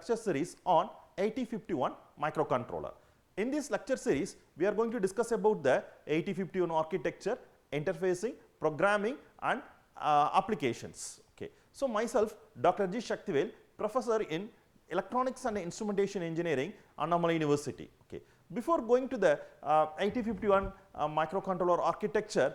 lecture series on 8051 microcontroller. In this lecture series, we are going to discuss about the 8051 architecture, interfacing, programming and applications. Okay. So, myself Dr. G. SAKTHIVEL, professor in Electronics and Instrumentation Engineering, Annamalai University. Okay. Before going to the 8051 microcontroller architecture,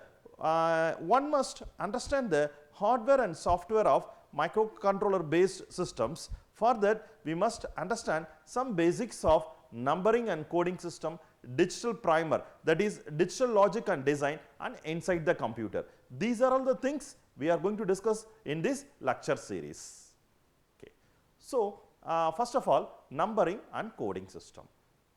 one must understand the hardware and software of microcontroller based systems. For that, we must understand some basics of numbering and coding system, digital primer, that is digital logic and design, and inside the computer. These are all the things we are going to discuss in this lecture series. Okay. So, first of all, numbering and coding system.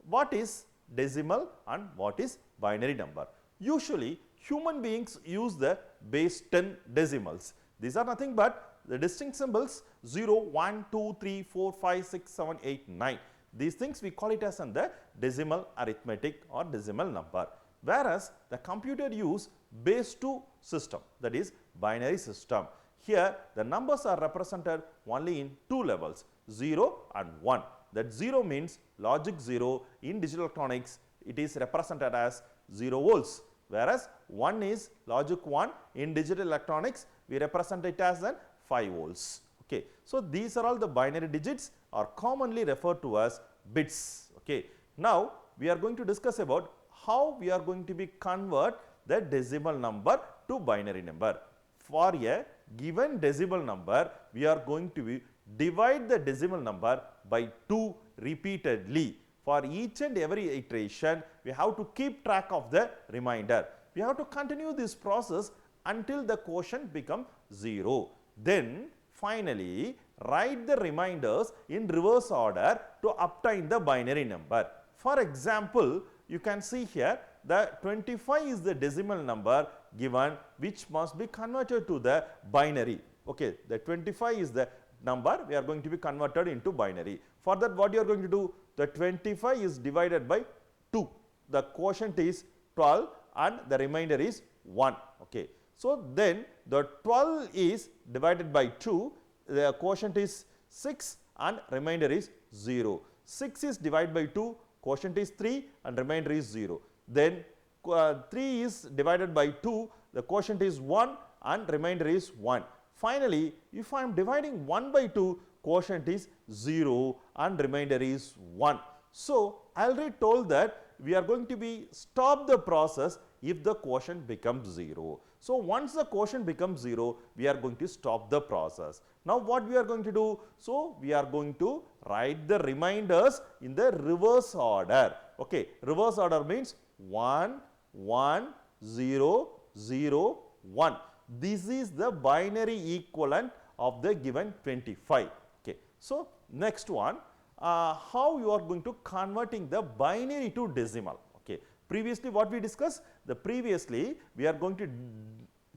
What is decimal and what is binary number? Usually, human beings use the base 10 decimals. These are nothing but the distinct symbols 0, 1, 2, 3, 4, 5, 6, 7, 8, 9. These things we call it as the decimal arithmetic or decimal number. Whereas, the computer use base 2 system, that is binary system. Here the numbers are represented only in two levels, 0 and 1. That 0 means logic 0. In digital electronics, it is represented as 0 volts, whereas 1 is logic 1. In digital electronics, we represent it as 5 volts. Okay. So, these are all the binary digits are commonly referred to as bits. Okay. Now, we are going to discuss about how we are going to be convert the decimal number to binary number. For a given decimal number, we are going to be divide the decimal number by 2 repeatedly. For each and every iteration, we have to keep track of the remainder. We have to continue this process until the quotient becomes 0. Then finally, write the remainders in reverse order to obtain the binary number. For example, you can see here the 25 is the decimal number given, which must be converted to the binary. Okay, the 25 is the number we are going to be converted into binary. For that, what you are going to do? The 25 is divided by 2. The quotient is 12 and the remainder is 1. Okay. So, then the 12 is divided by 2, the quotient is 6 and remainder is 0. 6 is divided by 2, quotient is 3 and remainder is 0. Then 3 is divided by 2, the quotient is 1 and remainder is 1. Finally, if I am dividing 1 by 2, quotient is 0 and remainder is 1. So, I already told that we are going to be stop the process if the quotient becomes 0. So, once the quotient becomes 0, we are going to stop the process. Now, what we are going to do? So, we are going to write the remainders in the reverse order. Okay. Reverse order means 1, 1, 0, 0, 1. This is the binary equivalent of the given 25. Okay. So, next one, how you are going to converting the binary to decimal. Okay. Previously, what we discussed? The previously we are going to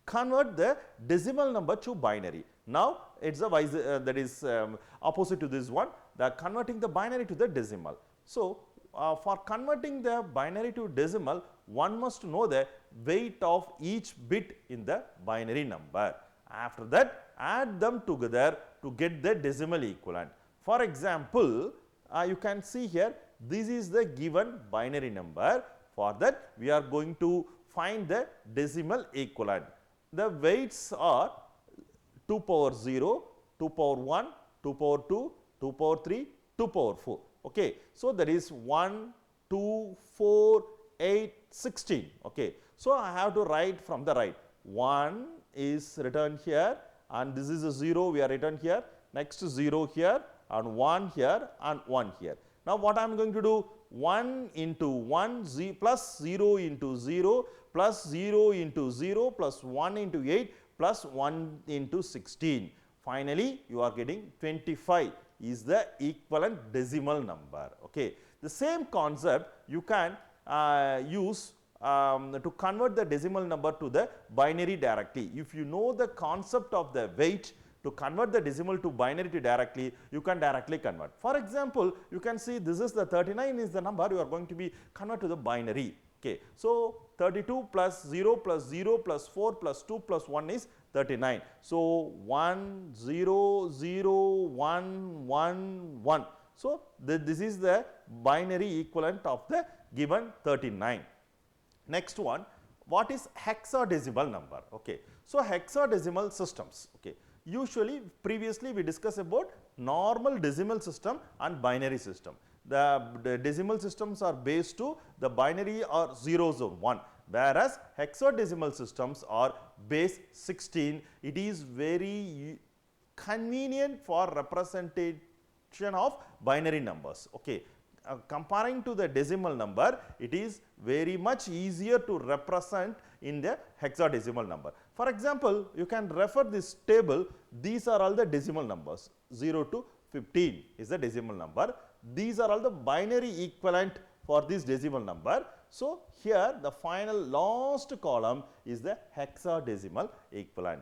convert the decimal number to binary. Now, it is a vice that is opposite to this one, the converting the binary to the decimal. So, for converting the binary to decimal, one must know the weight of each bit in the binary number. After that, add them together to get the decimal equivalent. For example, you can see here, this is the given binary number. For that, we are going to find the decimal equivalent. The weights are 2 power 0, 2 power 1, 2 power 2, 2 power 3, 2 power 4. Okay. So, that is 1, 2, 4, 8, 16. Okay. So, I have to write from the right. 1 is written here and this is a 0 we are written here, next 0 here and 1 here and 1 here. Now, what I am going to do? 1 into 1 plus 0 into 0 plus 0 into 0 plus 1 into 8 plus 1 into 16. Finally, you are getting 25 is the equivalent decimal number. Okay. The same concept you can use to convert the decimal number to the binary directly. If you know the concept of the weight, to convert the decimal to binary to directly, you can directly convert. For example, you can see this is the 39 is the number you are going to be convert to the binary. Okay. So, 32 plus 0 plus 0 plus 4 plus 2 plus 1 is 39. So, 1 0 0 1 1 1. So, this is the binary equivalent of the given 39. Next one, what is hexadecimal number? Okay. So, hexadecimal systems. Okay. Usually, previously we discussed about normal decimal system and binary system. The decimal systems are based to the binary or zeros or 1, whereas hexadecimal systems are base 16. It is very convenient for representation of binary numbers. Okay. Comparing to the decimal number, it is very much easier to represent in the hexadecimal number. For example, you can refer this table. These are all the decimal numbers. 0 to 15 is the decimal number. These are all the binary equivalent for this decimal number. So, here the final last column is the hexadecimal equivalent.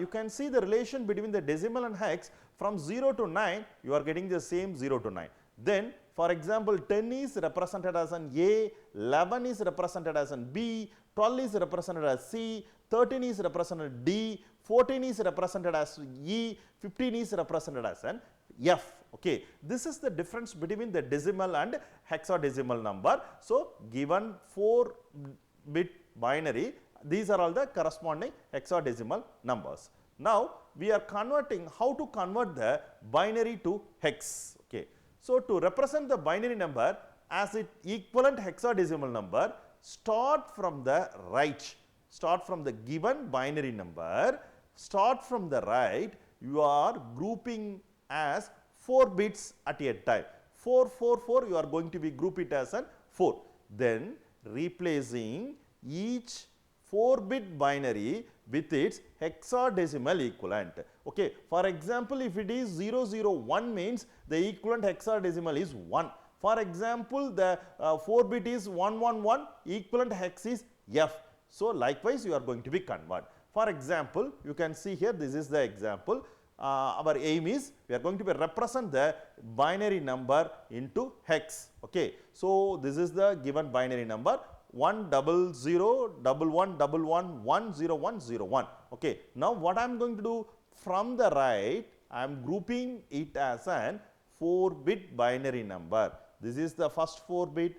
You can see the relation between the decimal and hex. From 0 to 9, you are getting the same 0 to 9. Then, for example, 10 is represented as an A, 11 is represented as an B, 12 is represented as C, 13 is represented D, 14 is represented as E, 15 is represented as an F. Okay. This is the difference between the decimal and hexadecimal number. So, given 4-bit binary, these are all the corresponding hexadecimal numbers. Now, we are converting, how to convert the binary to hex. Okay. So, to represent the binary number as its equivalent hexadecimal number, start from the right, start from the given binary number, start from the right, you are grouping as 4 bits at a time. 4, 4, 4, you are going to be group it as an 4. Then replacing each 4-bit binary with its hexadecimal equivalent. Okay. For example, if it is 001 means the equivalent hexadecimal is 1. For example, the 4-bit is 111, equivalent hex is F. So, likewise you are going to be convert. For example, you can see here, this is the example. Our aim is we are going to be represent the binary number into hex. Okay. So, this is the given binary number 10011110101. Okay. Now, what I am going to do from the right, I am grouping it as an 4-bit binary number. This is the first 4-bit,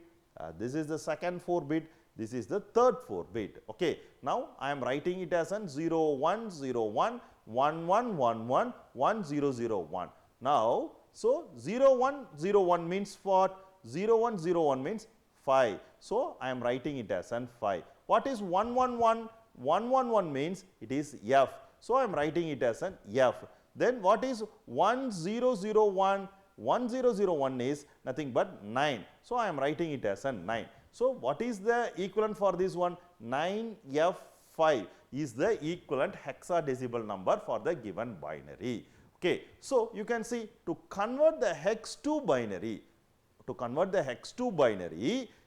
this is the second 4-bit, this is the third 4-bit. Okay. Now, I am writing it as an 0101 1111 1001. Now, so 0101 means what? 0101 means 5. So, I am writing it as an 5. What is 111? 111 means it is F. So, I am writing it as an F. Then what is 1001? 1001 is nothing but 9. So, I am writing it as a 9. So, what is the equivalent for this one? 9F5 is the equivalent hexadecimal number for the given binary. Okay. So, you can see to convert the hex to binary,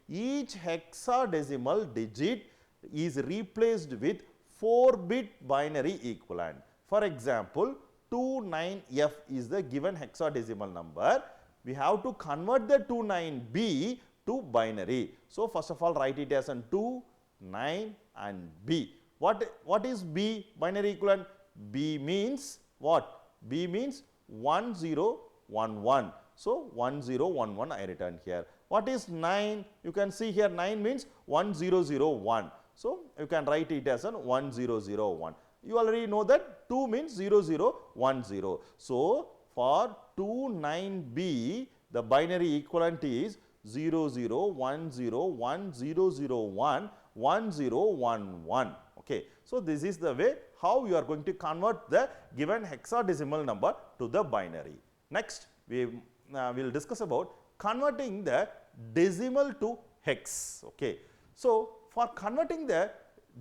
each hexadecimal digit is replaced with 4-bit binary equivalent. For example, 29F is the given hexadecimal number. We have to convert the 29B to binary. So, first of all, write it as an 2, 9 and B. What is B binary equivalent? B means what? B means 1011. So, 1011 I written here. What is 9? You can see here 9 means 1001. So, you can write it as an 1001. You already know that 2 means 0010. So, for 29B, the binary equivalent is 001010011011. Okay. So, this is the way how you are going to convert the given hexadecimal number to the binary. Next, we will discuss about converting the decimal to hex. Okay. So, for converting the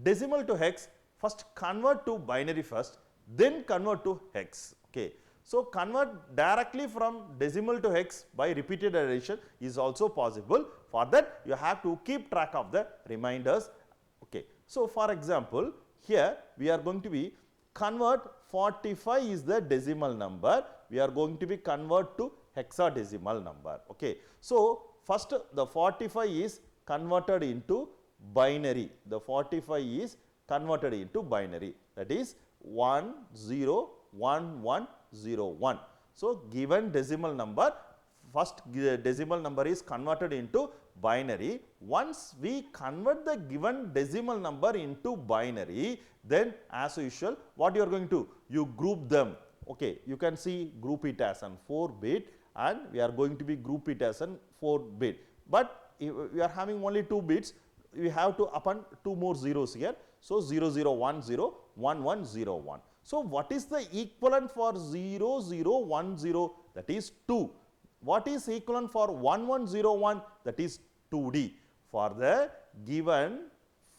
decimal to hex, first convert to binary first, then convert to hex. Okay. So, convert directly from decimal to hex by repeated addition is also possible. For that, you have to keep track of the reminders. Okay. So, for example, here we are going to be convert 45 is the decimal number, we are going to be convert to hexadecimal number. Okay. So, first the 45 is converted into binary, the 45 is converted into binary, that is 101101. So, given decimal number first decimal number is converted into binary. Once we convert the given decimal number into binary, then as usual what you are going to, you group them. Okay, you can see group it as an 4-bit and we are going to be group it as an 4-bit. But if we are having only 2 bits, we have to append 2 more zeros here. So 0010, 1101. So what is the equivalent for 0010? That is 2. What is equivalent for 1101? That is 2D. For the given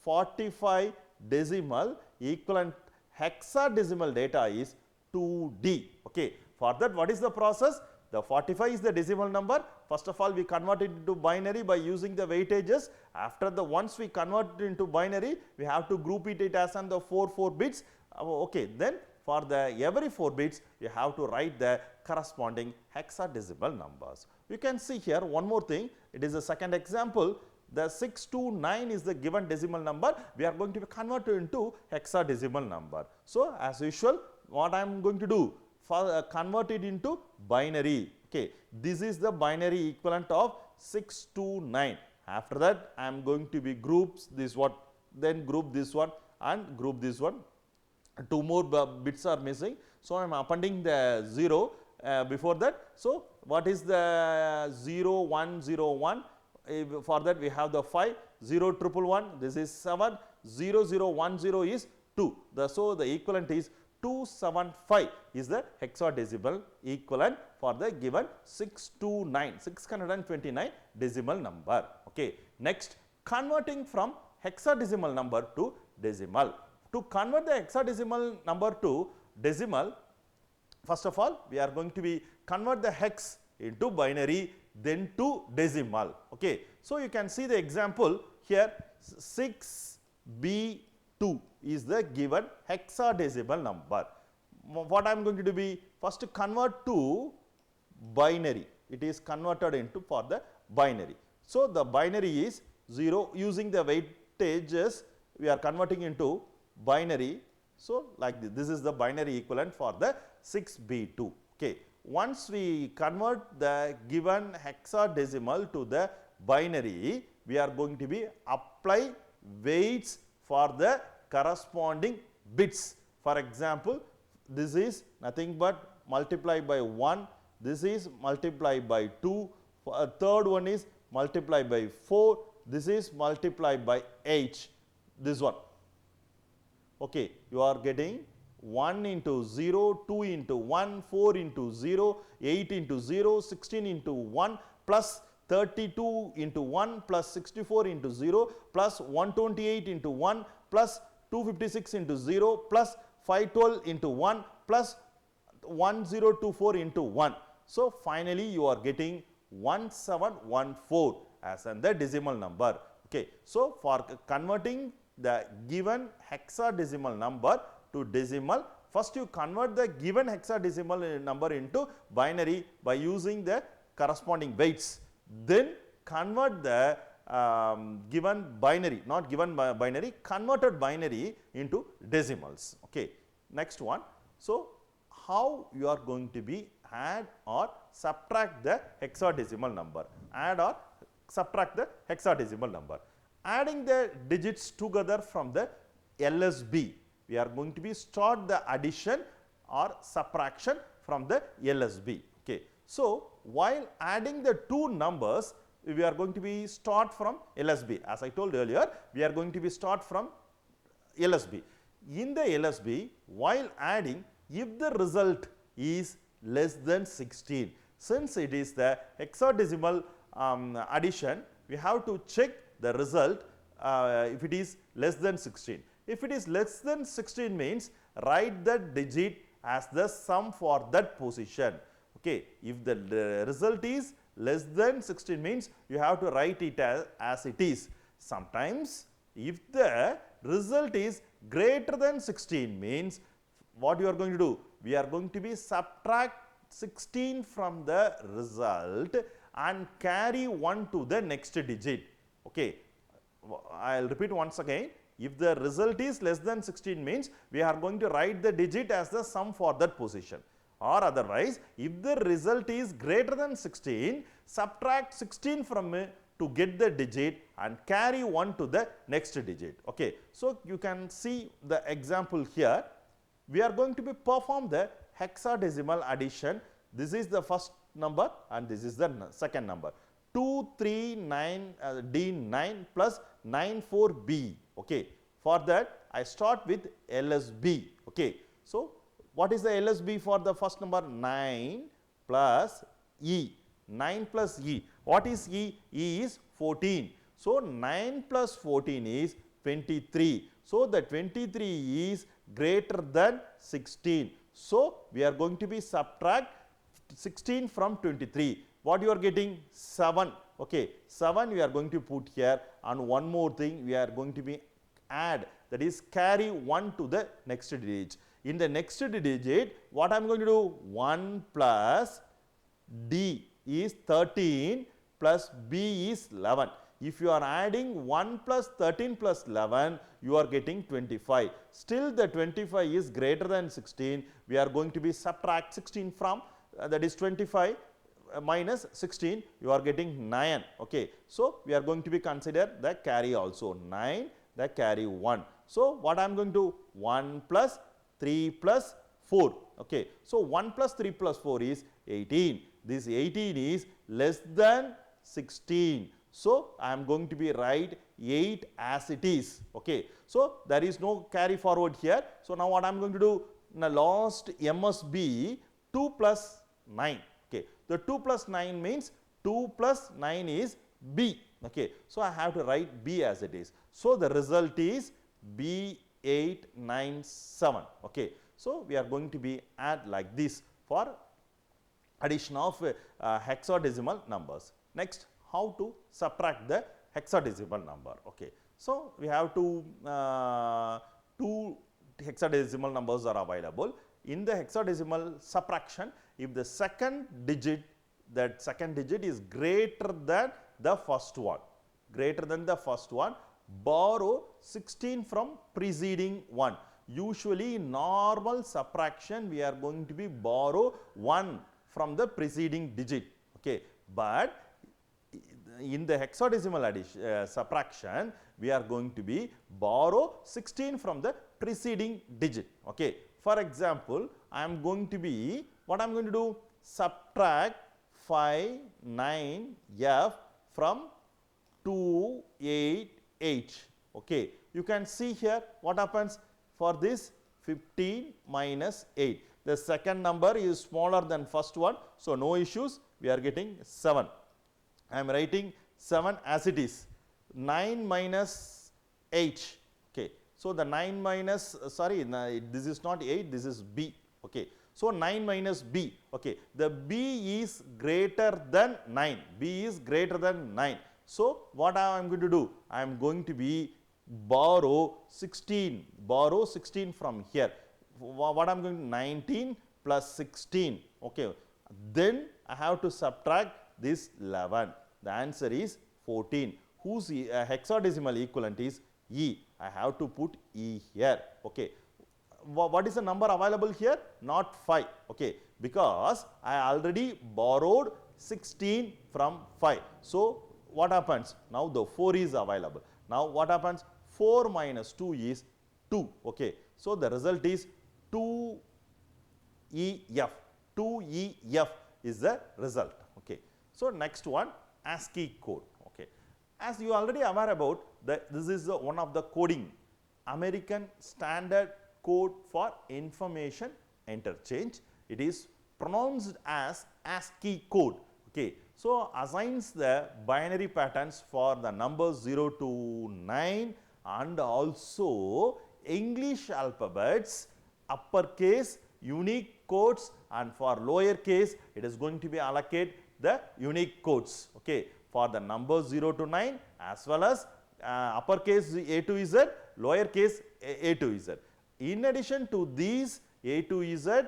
45 decimal equivalent hexadecimal data is 2D. Okay. For that, what is the process? The 45 is the decimal number. First of all, we convert it into binary by using the weightages. After the, once we convert it into binary, we have to group it as on the 4 bits. Okay. Then for the every 4 bits, you have to write the corresponding hexadecimal numbers. You can see here one more thing. It is a second example. The 629 is the given decimal number. We are going to convert it into hexadecimal number. So as usual, what I am going to do? For convert it into binary. Okay, this is the binary equivalent of 629. After that, I am going to be groups this one, then group this one, and group this one. 2 more bits are missing. So I am appending the 0 before that. So what is the 0101? For that we have the 5, 0111. This is 7. 0010 is 2. So the equivalent is 275 is the hexadecimal equivalent for the given 629 decimal number. Okay. Next, converting from hexadecimal number to decimal. To convert the hexadecimal number to decimal, first of all, we are going to be convert the hex into binary, then to decimal. Okay. So you can see the example here, 6B2 is the given hexadecimal number. What I am going to do be first to convert to binary. It is converted into for the binary. So the binary is 0. Using the weightages, we are converting into binary. So like this is the binary equivalent for the 6B2. Okay. Once we convert the given hexadecimal to the binary, we are going to be apply weights for the corresponding bits. For example, this is nothing but multiply by 1, this is multiply by 2, a third one is multiply by 4, this is multiply by 8, this one. Okay, you are getting 1 into 0, 2 into 1, 4 into 0, 8 into 0, 16 into 1 plus 32 into 1 plus 64 into 0 plus 128 into 1 plus 256 into 0 plus 512 into 1 plus 1024 into 1. So finally you are getting 1714 as an the decimal number. Okay. So for converting the given hexadecimal number to decimal, first you convert the given hexadecimal number into binary by using the corresponding weights. Then convert the given binary, not given binary, converted binary into decimals. Okay. Next one. So how you are going to be add or subtract the hexadecimal number? Add or subtract the hexadecimal number. Adding the digits together from the LSB, we are going to be start the addition or subtraction from the LSB. Okay. So while adding the two numbers, we are going to be start from LSB. As I told earlier, we are going to be start from LSB. In the LSB, while adding, if the result is less than 16, since it is the hexadecimal addition, we have to check the result if it is less than 16. If it is less than 16 means write the digit as the sum for that position. Okay. If the result is less than 16 means you have to write it as it is. Sometimes if the result is greater than 16 means what you are going to do? We are going to be subtract 16 from the result and carry 1 to the next digit. Okay. I will repeat once again. If the result is less than 16 means we are going to write the digit as the sum for that position. or otherwise if the result is greater than 16, subtract 16 from it to get the digit and carry 1 to the next digit. Okay. So, you can see the example here. We are going to be perform the hexadecimal addition. This is the first number and this is the second number. 239 D9 plus 94B. Okay. For that I start with LSB. Okay. So, what is the LSB for the first number? 9 plus E. 9 plus E. What is E? E is 14. So, 9 plus 14 is 23. So, the 23 is greater than 16. So, we are going to be subtract 16 from 23. What you are getting? 7. Okay. 7 we are going to put here, and one more thing we are going to be add, that is carry 1 to the next digit. In the next digit, what I am going to do? 1 plus D is 13 plus B is 11. If you are adding 1 plus 13 plus 11, you are getting 25. Still the 25 is greater than 16. We are going to be subtract 16 from that is 25 minus 16, you are getting 9. Okay. So, we are going to be consider the carry also 9, the carry 1. So, what I am going to do? 1 plus 3 plus 4. Okay. So, 1 plus 3 plus 4 is 18. This 18 is less than 16. So, I am going to be write 8 as it is. Okay. So, there is no carry forward here. So, now what I am going to do? In the last MSB 2 plus 9. Okay. The 2 plus 9 means 2 plus 9 is B. Okay. So, I have to write B as it is. So, the result is B897. Okay. So, we are going to be add like this for addition of hexadecimal numbers. Next, how to subtract the hexadecimal number. Okay. So, we have two hexadecimal numbers are available. In the hexadecimal subtraction, if the second digit is greater than the first one, borrow 16 from preceding one. Usually in normal subtraction we are going to be borrow 1 from the preceding digit. Okay. But in the hexadecimal addition, subtraction, we are going to be borrow 16 from the preceding digit. Okay. For example, I am going to be, what I am going to do? Subtract 59F from 288. Okay. You can see here what happens for this 15 minus 8. The second number is smaller than first one. So, no issues, we are getting 7. I am writing 7 as it is. 9 minus 8. Okay. So, the 9 minus this is not 8, this is B. Okay. So, 9 minus B. Okay. The B is greater than 9. B is greater than 9. So, what I am going to do? I am going to be borrow 16 from here. What I am going to 19 plus 16. Okay. Then I have to subtract this 11. The answer is 14. Whose hexadecimal equivalent is E. I have to put E here. Okay. What is the number available here? Not 5. Okay. Because I already borrowed 16 from 5. So, what happens? Now, the 4 is available. Now, what happens? 4 minus 2 is 2. Okay. So, the result is 2EF. 2EF is the result. Okay. So, next one, ASCII code. Okay. As you already aware about, this is one of the coding, American Standard Code for Information Interchange. It is pronounced as ASCII code. Okay. So, assigns the binary patterns for the numbers 0 to 9 and also English alphabets, uppercase, unique codes, and for lower case it is going to be allocate the unique codes. Okay. For the numbers 0 to 9 as well as uppercase A to Z, lower case A to Z. In addition to these A to Z,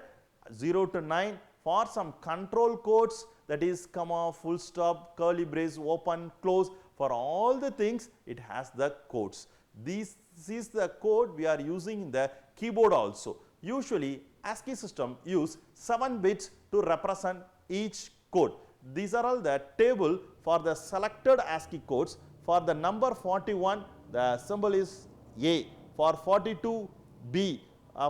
0 to 9, for some control codes, that is comma, full stop, curly brace, open, close, for all the things it has the codes. This is the code we are using in the keyboard also. Usually ASCII system use 7 bits to represent each code. These are all the table for the selected ASCII codes. For the number 41, the symbol is A. For 42, B.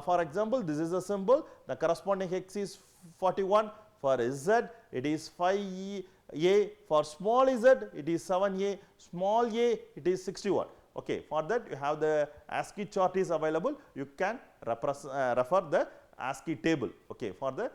For example, this is a symbol, the corresponding hex is 41. For Z, it is 5A. For small z, it is 7A. Small a, it is 61. Okay, for that you have the ASCII chart is available. You can refer the ASCII table. Okay, for the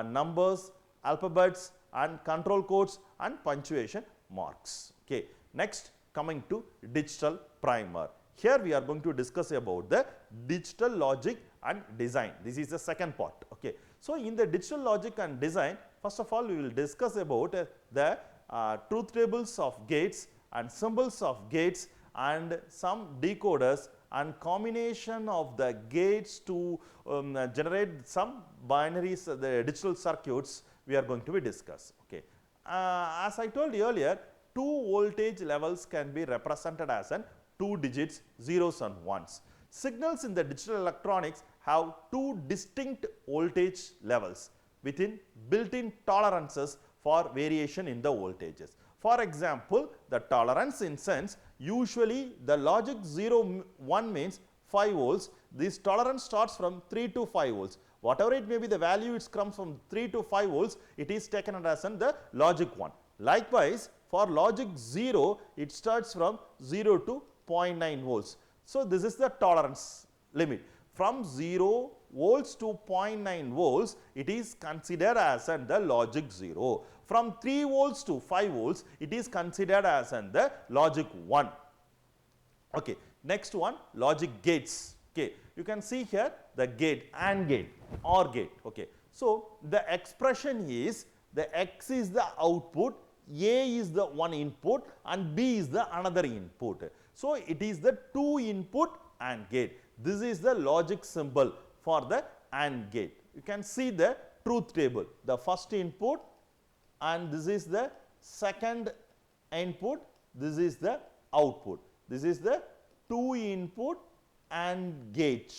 numbers, alphabets, and control codes and punctuation marks. Okay, next coming to digital primer. Here we are going to discuss about the digital logic and design. This is the second part. Okay. So, in the digital logic and design, first of all we will discuss about the truth tables of gates and symbols of gates and some decoders and combination of the gates to generate some binaries, the digital circuits we are going to be discuss. Okay. As I told you earlier, 2 voltage levels can be represented as an 2 digits, zeros and ones. Signals in the digital electronics have 2 distinct voltage levels within built-in tolerances for variation in the voltages. For example, the tolerance in sense, usually the logic 0 1 means 5 volts. This tolerance starts from 3 to 5 volts. Whatever it may be the value, it comes from 3 to 5 volts, it is taken as in the logic 1. Likewise, for logic 0, it starts from 0 to 0.9 volts. So, this is the tolerance limit. From 0 volts to 0.9 volts, it is considered as in the logic 0. From 3 volts to 5 volts, it is considered as in the logic 1. Okay. Next one, logic gates. Okay. You can see here the gate, AND gate, OR gate. Okay. So, the expression is the X is the output, A is the one input and B is the another input. So, it is the 2 input AND gate. This is the logic symbol for the AND gate. You can see the truth table, the first input and this is the second input, this is the output. This is the 2 input AND gate.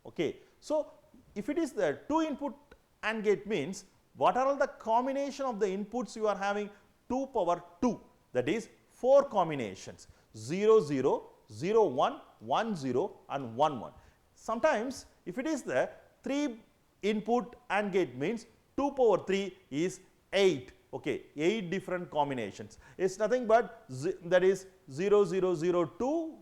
Okay. So, if it is the 2 input AND gate means what are all the combination of the inputs you are having? 2 power 2, that is 4 combinations, 0 0, 0 1, 1 0 and 1 1. Sometimes if it is the 3 input AND gate means 2 power 3 is 8. Okay, 8 different combinations. It is nothing but that is 0 0 0 2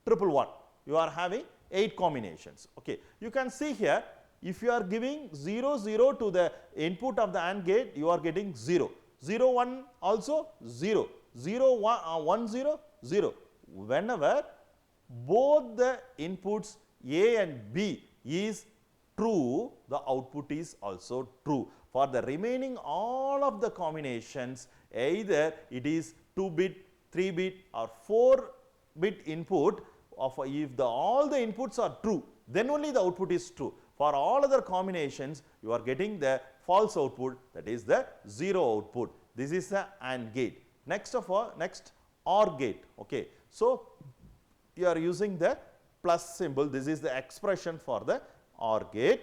1 1. You are having 8 combinations. Okay, you can see here if you are giving 0 0 to the input of the AND gate, you are getting 0. 0 1 also 0. 0 1 0 0. Whenever both the inputs A and B is true, the output is also true. For the remaining all of the combinations, either it is 2 bit, 3 bit or 4 bit input, of if all the inputs are true, then only the output is true. For all other combinations, you are getting the false output, that is the 0 output. This is the AND gate. Next of all, next OR gate. Okay. So, you are using the plus symbol. This is the expression for the OR gate.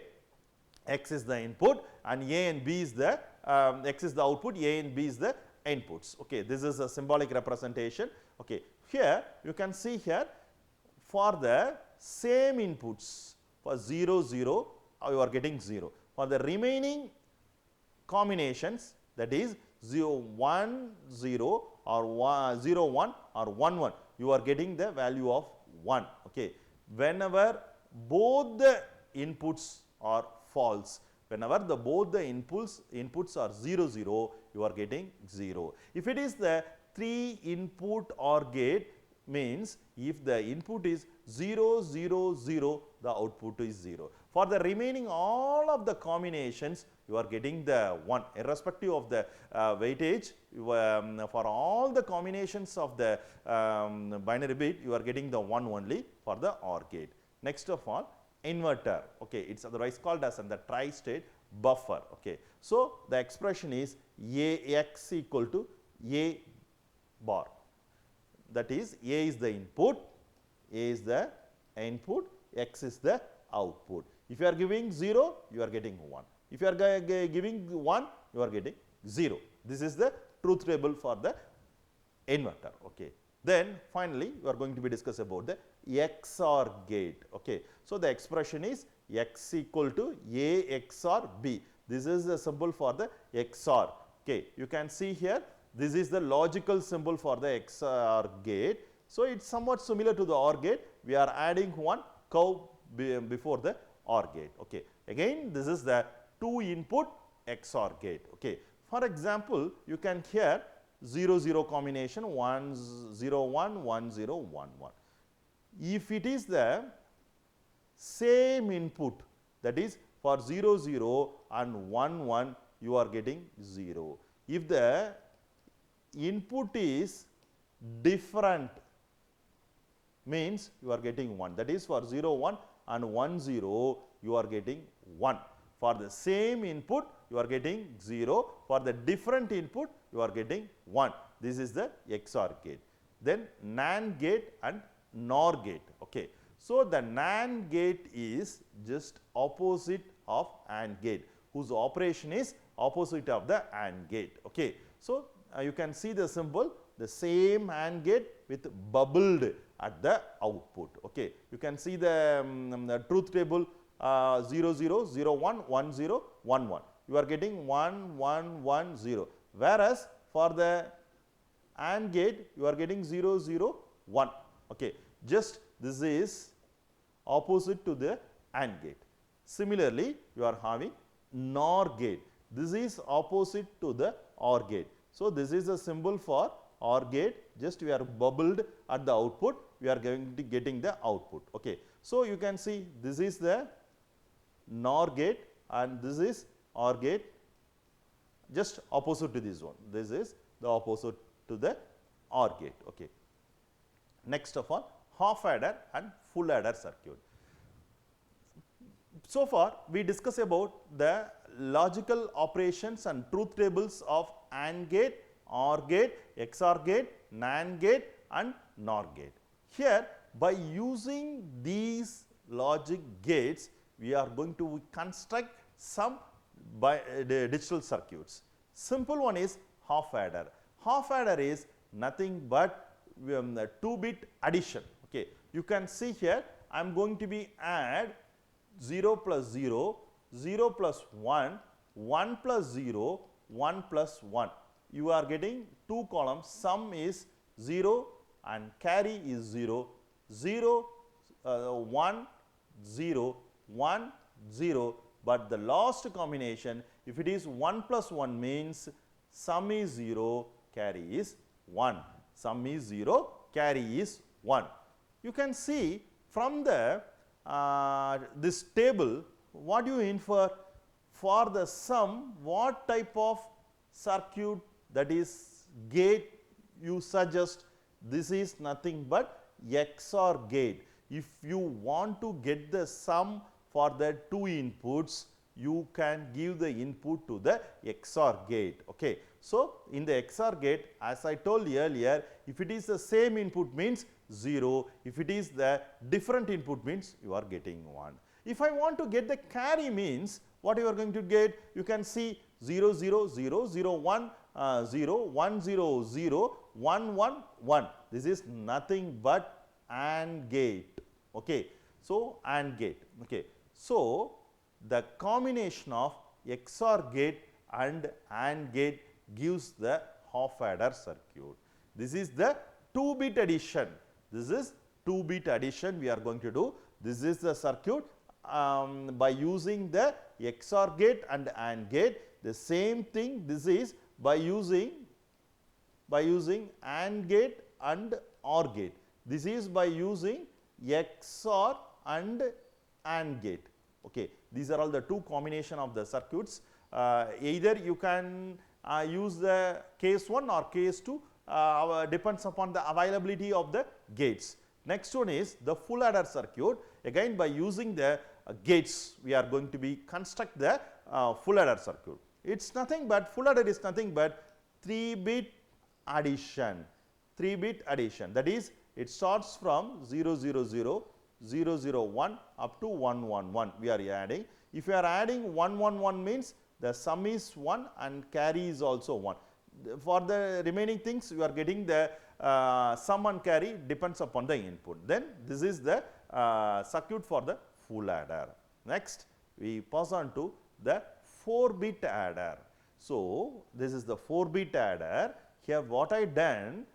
X is the input and A and B is the X is the output, A and B is the inputs. Okay. This is a symbolic representation. Okay. Here you can see here for the same inputs, for 0 0 you are getting 0. For the remaining combinations, that is 0 1 0 or 0 1 or 1 1, you are getting the value of 1. Okay. Whenever both the inputs are false, whenever both the inputs are 0 0, you are getting 0. If it is the 3 input OR gate, means if the input is 0 0 0, the output is 0. For the remaining all of the combinations, you are getting the 1 irrespective of the weightage. For all the combinations of the binary bit, you are getting the 1 only for the OR gate. Next of all, inverter. Okay, it is otherwise called as the tri-state buffer. Okay. So, the expression is AX equal to A bar. That is, A is the input, A is the input, X is the output. If you are giving 0, you are getting 1. If you are giving 1, you are getting 0. This is the truth table for the inverter. Okay. Then finally, we are going to be discuss about the XOR gate. Okay. So, the expression is X equal to A XOR B. This is the symbol for the XOR. Okay. You can see here, this is the logical symbol for the XOR gate. So, it is somewhat similar to the OR gate. We are adding one curve before the OR gate. Okay. Again, this is the 2 input XOR gate. Okay. For example, you can hear 0 0 combination 1 0 1 1 0 1 1. If it is the same input, that is for 0 0 and 1 1, you are getting 0. If the input is different, means you are getting 1, that is for 0 1 and 1 0, you are getting 1. For the same input, you are getting 0. For the different input, you are getting 1. This is the XOR gate. Then NAND gate and NOR gate. Okay. So, the NAND gate is just opposite of AND gate, whose operation is opposite of the AND gate. Okay. So, you can see the symbol, the same AND gate with bubbled at the output. Okay. You can see the truth table 0 0 0 1 1 0 1 1. You are getting 1 1 1 0. Whereas, for the AND gate, you are getting 0 0 1. Okay. Just this is opposite to the AND gate. Similarly, you are having NOR gate. This is opposite to the OR gate. So, this is a symbol for OR gate, just we are bubbled at the output, we are going to getting the output. Okay. So, you can see this is the NOR gate and this is OR gate, just opposite to this one. This is the opposite to the OR gate. Okay. Next of all, half adder and full adder circuit. So far, we discussed about the logical operations and truth tables of AND gate, OR gate, XOR gate, NAND gate and NOR gate. Here, by using these logic gates, we are going to construct some digital circuits. Simple one is half adder. Half adder is nothing but 2-bit addition. Okay. You can see here, I am going to be add 0 plus 0, 0 plus 1, 1 plus 0, 1 plus 1. You are getting 2 columns, sum is 0 and carry is 0, 0, 1, 0, 1, 0, but the last combination, if it is 1 plus 1 means sum is 0, carry is 1. Sum is 0, carry is 1. You can see from the this table, what you infer for the sum, what type of circuit, that is gate you suggest. This is nothing but XOR gate. If you want to get the sum for the 2 inputs, you can give the input to the XOR gate. Okay. So, in the XOR gate, as I told you earlier, if it is the same input means 0, if it is the different input means you are getting 1. If I want to get the carry means, what you are going to get? You can see 0 0 0 0 1 0 1 0 0 1 1 1. This is nothing but AND gate. Okay. So, AND gate. Okay. So, the combination of XOR gate and AND gate gives the half adder circuit. This is the 2-bit addition. This is 2-bit addition we are going to do. This is the circuit by using the XOR gate and AND gate. The same thing this is by using AND gate and OR gate. This is by using XOR and AND gate. Okay. These are all the 2 combination of the circuits. Either you can use the case 1 or case 2, depends upon the availability of the gates. Next one is the full adder circuit. Again, by using the gates, we are going to be construct the full adder circuit. It's nothing but, full adder is nothing but 3-bit addition. 3-bit addition, that is, it starts from 0 0 0, 001 up to 111 we are adding. If you are adding 111 means the sum is 1 and carry is also 1. For the remaining things you are getting the sum and carry depends upon the input. Then this is the circuit for the full adder. Next we pass on to the 4-bit adder. So this is the 4-bit adder. Here what I done,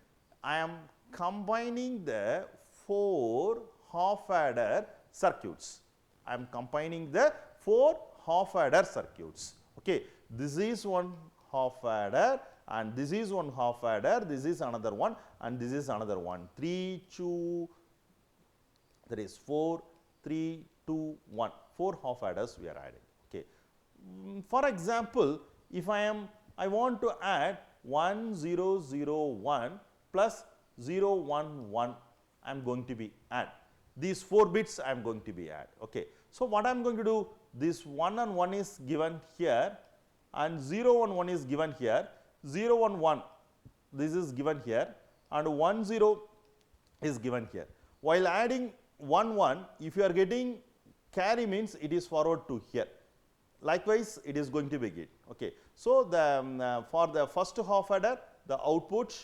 I am combining the 4 half adder circuits. I am combining the 4 half adder circuits. Okay, this is one half adder and this is one half adder, this is another one and this is another one. 3, 2, that is 4, 3, 2, 1. 4 half adders we are adding. Okay. For example, if I want to add 1001 plus 011, I am going to be add. These 4 bits I am going to be add. Okay. So what I am going to do, this 1 and 1 is given here and 011 is given here, 011 this is given here and 10 is given here. While adding 11, if you are getting carry means it is forward to here. Likewise, it is going to be get. Okay. So the for the first half adder, the output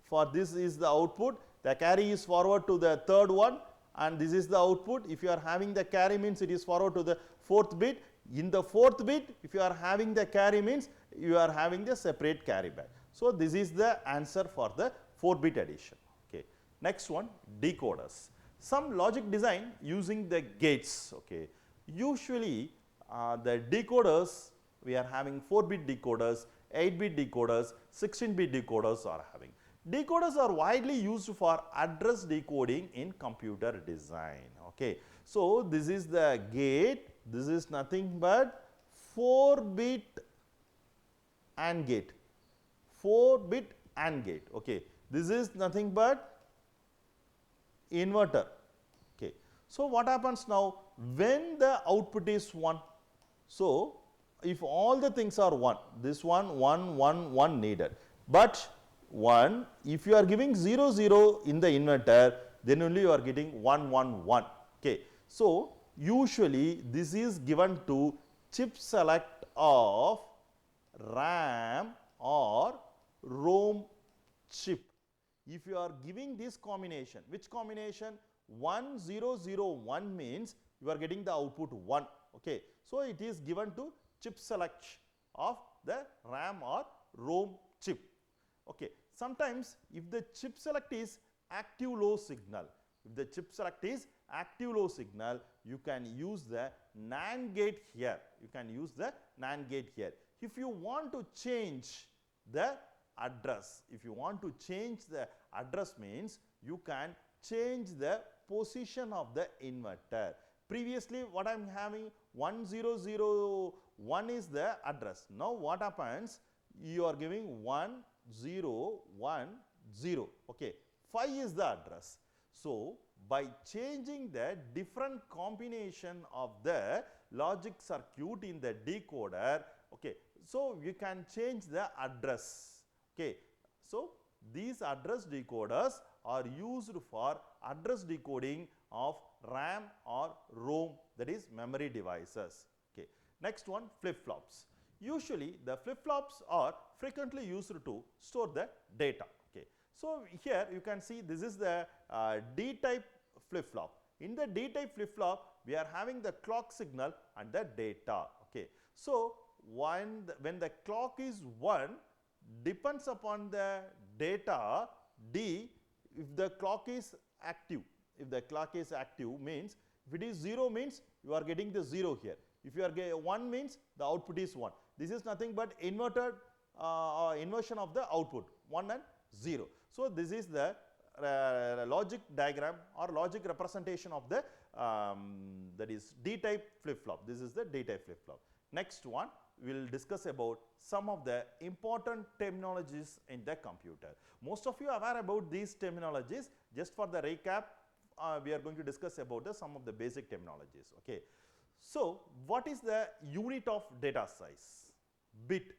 for this is the output, the carry is forward to the third one and this is the output. If you are having the carry means it is forward to the 4th bit. In the 4th bit, if you are having the carry means you are having the separate carry back. So this is the answer for the 4-bit addition. Okay. Next one, decoders. Some logic design using the gates. Okay. Usually the decoders, we are having 4-bit decoders, 8-bit decoders, 16-bit decoders are having. Decoders are widely used for address decoding in computer design. Okay. So this is the gate, this is nothing but 4-bit AND gate, 4-bit AND gate. Okay. This is nothing but inverter. Okay. So what happens now when the output is 1? So if all the things are 1, this one 1 1 1 needed, but 1, if you are giving 0 0 in the inverter, then only you are getting 1 1 1. Okay. So usually this is given to chip select of RAM or ROM chip. If you are giving this combination, which combination? 1 0 0 1 means you are getting the output 1. Okay. So it is given to chip select of the RAM or ROM chip. Okay. Sometimes if the chip select is active low signal, if the chip select is active low signal, you can use the NAND gate here. You can use the NAND gate here. If you want to change the address, if you want to change the address means you can change the position of the inverter. Previously what I am having 1001 is the address. Now what happens? You are giving 1010. Okay. 5 is the address. So by changing the different combination of the logic circuit in the decoder, okay, so you can change the address. Okay. So these address decoders are used for address decoding of RAM or ROM, that is memory devices. Okay. Next one, flip-flops. Usually the flip-flops are frequently used to store the data. Okay. So here you can see this is the D-type flip-flop. In the D-type flip-flop we are having the clock signal and the data. Okay. So when the clock is 1, depends upon the data D. If the clock is active, if the clock is active means, if it is 0 means you are getting the 0 here. If you are 1 means the output is 1. This is nothing but inverted inversion of the output 1 and 0. So this is the logic diagram or logic representation of the that is D-type flip-flop. This is the D-type flip-flop. Next one, we will discuss about some of the important terminologies in the computer. Most of you are aware about these terminologies. Just for the recap, we are going to discuss about some of the basic terminologies. Okay. So what is the unit of data size? Bit.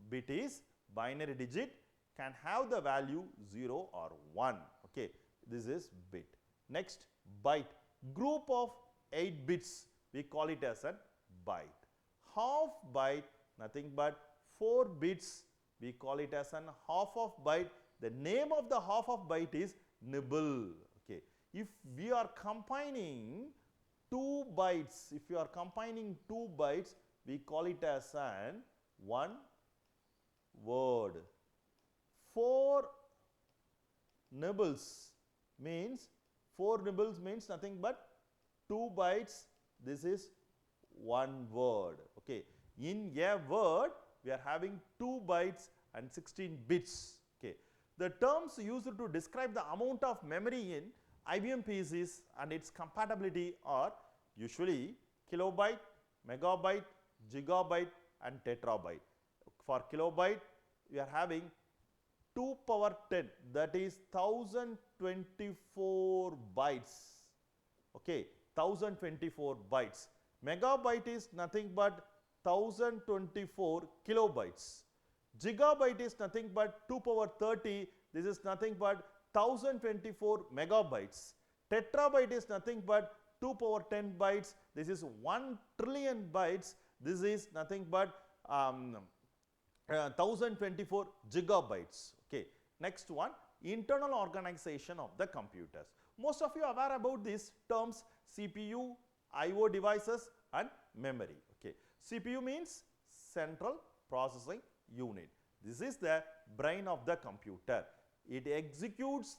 Bit is binary digit, can have the value 0 or 1. Okay. This is bit. Next, byte. group of 8 bits, we call it as a byte. Half byte, nothing but 4 bits, we call it as an half of byte. The name of the half of byte is nibble. Okay. If we are combining 2 bytes, if you are combining 2 bytes, we call it as an one word. 4 nibbles means nothing but 2 bytes. This is one word. Okay. In a word, we are having 2 bytes and 16 bits. Okay. The terms used to describe the amount of memory in IBM PCs and its compatibility are usually kilobyte, megabyte, gigabyte and tetrabyte. For kilobyte, we are having 2 power 10, that is 1024 bytes. Okay, 1024 bytes. Megabyte is nothing but 1024 kilobytes. Gigabyte is nothing but 2 power 30, this is nothing but 1024 megabytes. Tetrabyte is nothing but 2 power 10 bytes, this is 1 trillion bytes, this is nothing but 1024 gigabytes. Okay. Next one, internal organization of the computers. Most of you are aware about these terms CPU, IO devices and memory. Okay. CPU means central processing unit. This is the brain of the computer. It executes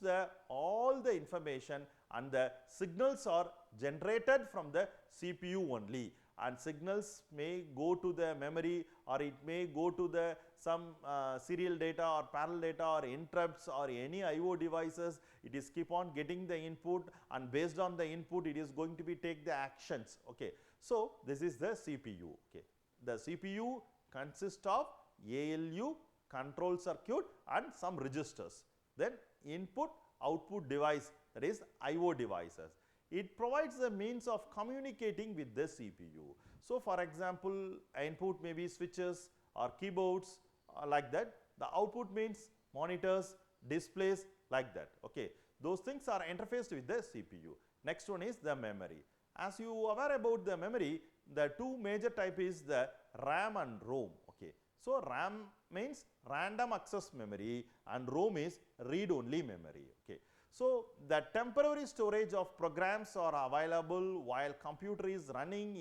all the information and the signals are generated from the CPU only, and signals may go to the memory or it may go to some serial data or parallel data or interrupts or any IO devices. It is keep on getting the input, and based on the input it is going to be take the actions. Okay. So, this is the CPU. Okay. The CPU consists of ALU, control circuit and some registers. Then input output device, that is IO devices. It provides the means of communicating with the CPU. So, for example, input may be switches or keyboards like that. The output means monitors, displays like that. Okay. Those things are interfaced with the CPU. Next one is the memory. As you are aware about the memory, the two major type is the RAM and ROM. Okay. So, RAM means random access memory and ROM is read-only memory. Okay. So, the temporary storage of programs are available while computer is running,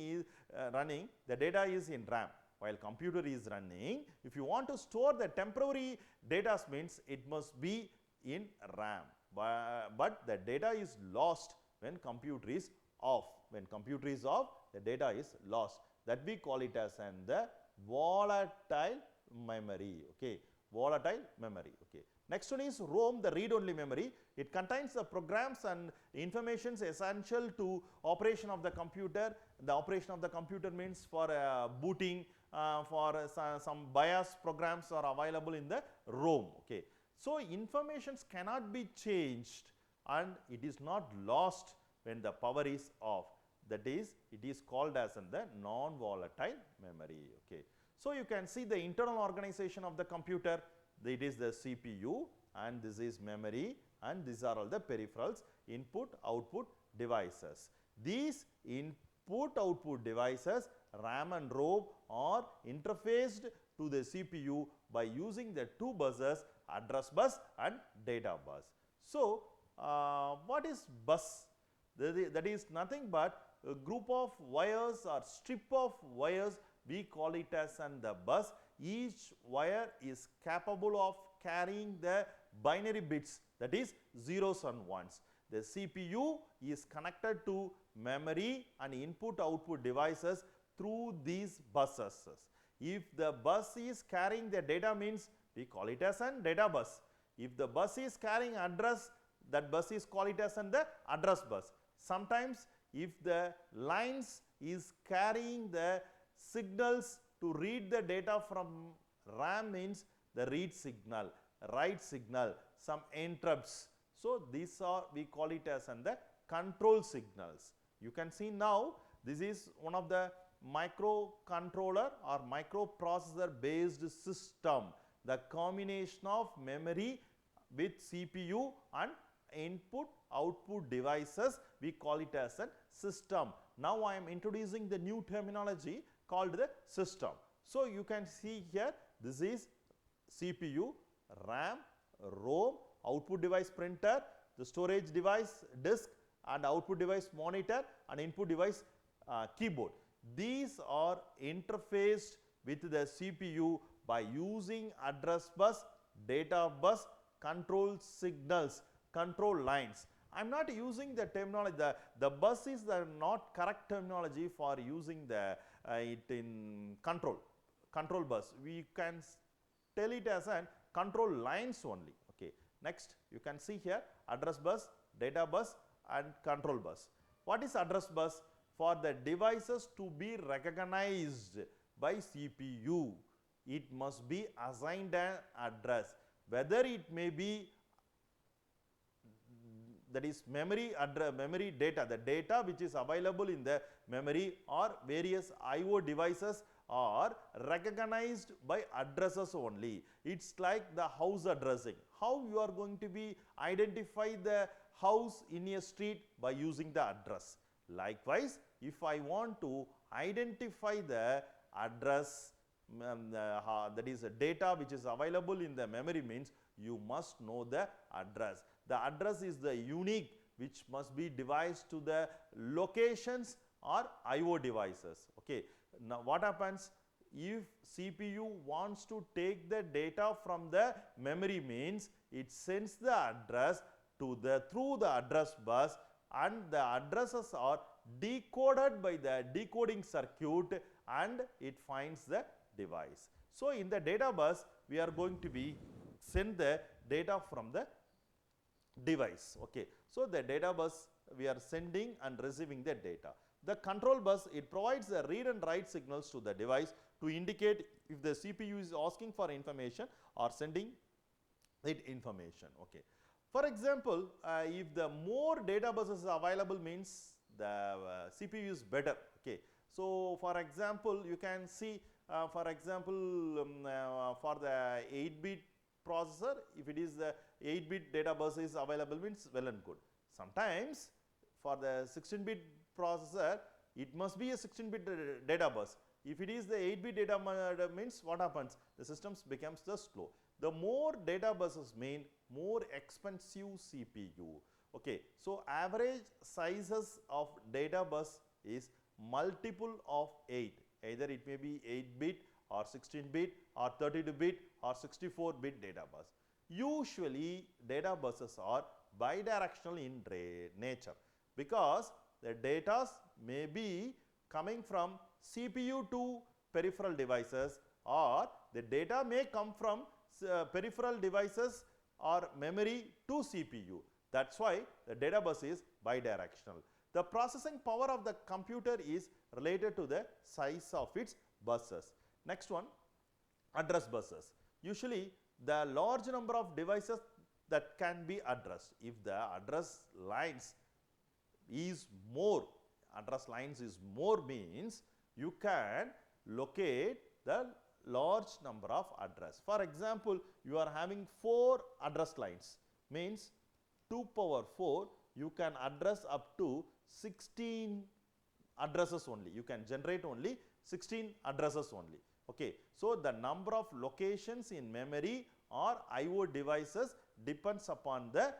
the data is in RAM. While computer is running, if you want to store the temporary data means it must be in RAM, but the data is lost when computer is off. When computer is off, the data is lost. That we call it as the volatile memory. Okay. Volatile memory. Okay. Next one is ROM, the read-only memory. It contains the programs and information essential to operation of the computer. The operation of the computer means for booting, for some BIOS programs are available in the ROM. Okay. So, informations cannot be changed and it is not lost when the power is off. That is, it is called as the non-volatile memory. Okay. So, you can see the internal organization of the computer. It is the CPU and this is memory and these are all the peripherals, input output devices. These input output devices RAM and ROM are interfaced to the CPU by using the two buses, address bus and data bus. So, what is bus? That is nothing but a group of wires or strip of wires, we call it as the bus. Each wire is capable of carrying the binary bits, that is zeros and ones. The CPU is connected to memory and input output devices through these buses. If the bus is carrying the data means we call it as an data bus. If the bus is carrying address, that bus is called it as the address bus. Sometimes if the lines is carrying the signals to read the data from RAM means the read signal, write signal, some interrupts. So, these are we call it as the control signals. You can see now this is one of the microcontroller or microprocessor based system. The combination of memory with CPU and input output devices, we call it as a system. Now I am introducing the new terminology called the system. So you can see here, this is CPU, RAM, ROM, output device printer, the storage device disk, and output device monitor, and input device keyboard. These are interfaced with the CPU by using address bus, data bus, control signals, control lines. I am not using the terminology, the bus is the not correct terminology for using the it in control bus. We can tell it as an control lines only. Okay. Next, you can see here address bus, data bus, and control bus. What is address bus? For the devices to be recognized by CPU, it must be assigned an address, whether it may be, that is memory data, the data which is available in the memory, or various IO devices are recognized by addresses only. It's like the house addressing. How you are going to be identify the house in a street? By using the address. Likewise, if I want to identify the address, that is data which is available in the memory, means you must know the address. The address is the unique which must be devised to the locations or IO devices. Okay. Now what happens if CPU wants to take the data from the memory, means it sends the address to the through the address bus, and the addresses are decoded by the decoding circuit, and it finds the device. So in the data bus, we are going to be send the data from the device. Okay. So the data bus, we are sending and receiving the data. The control bus, it provides the read and write signals to the device to indicate if the CPU is asking for information or sending it information. Okay. For example, if the more data buses available, means the CPU is better. Okay. So for example, you can see for example, for the 8-bit processor, if it is the 8-bit data bus is available, means well and good. Sometimes for the 16-bit processor, it must be a 16-bit data bus. If it is the 8-bit data means what happens? The systems becomes the slow. The more data buses mean more expensive CPU. Okay. So average sizes of data bus is multiple of 8. Either it may be 8-bit or 16-bit or 32-bit or 64-bit data bus. Usually data buses are bidirectional in nature, because the data may be coming from CPU to peripheral devices, or the data may come from peripheral devices or memory to CPU. That is why the data bus is bidirectional. The processing power of the computer is related to the size of its buses. Next one, address buses. Usually the large number of devices that can be addressed. If the address lines is more, means you can locate the large number of address. For example, you are having 4 address lines, means 2 power 4, you can address up to 16 addresses only. You can generate only 16 addresses only. Okay. So the number of locations in memory or IO devices depends upon the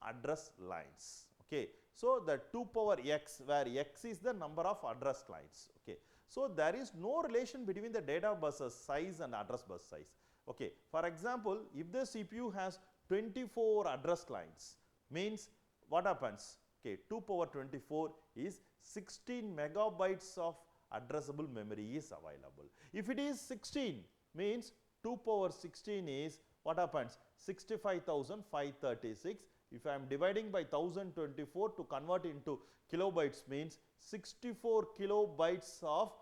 address lines. Okay. So the 2 power x, where x is the number of address lines. Okay. So there is no relation between the data buses size and address bus size. Okay. For example, if the CPU has 24 address lines, means what happens? Okay, 2 power 24 is 16 megabytes of addressable memory is available. If it is 16, means 2 power 16 is what happens? 65,536. If I am dividing by 1024 to convert into kilobytes, means 64 kilobytes of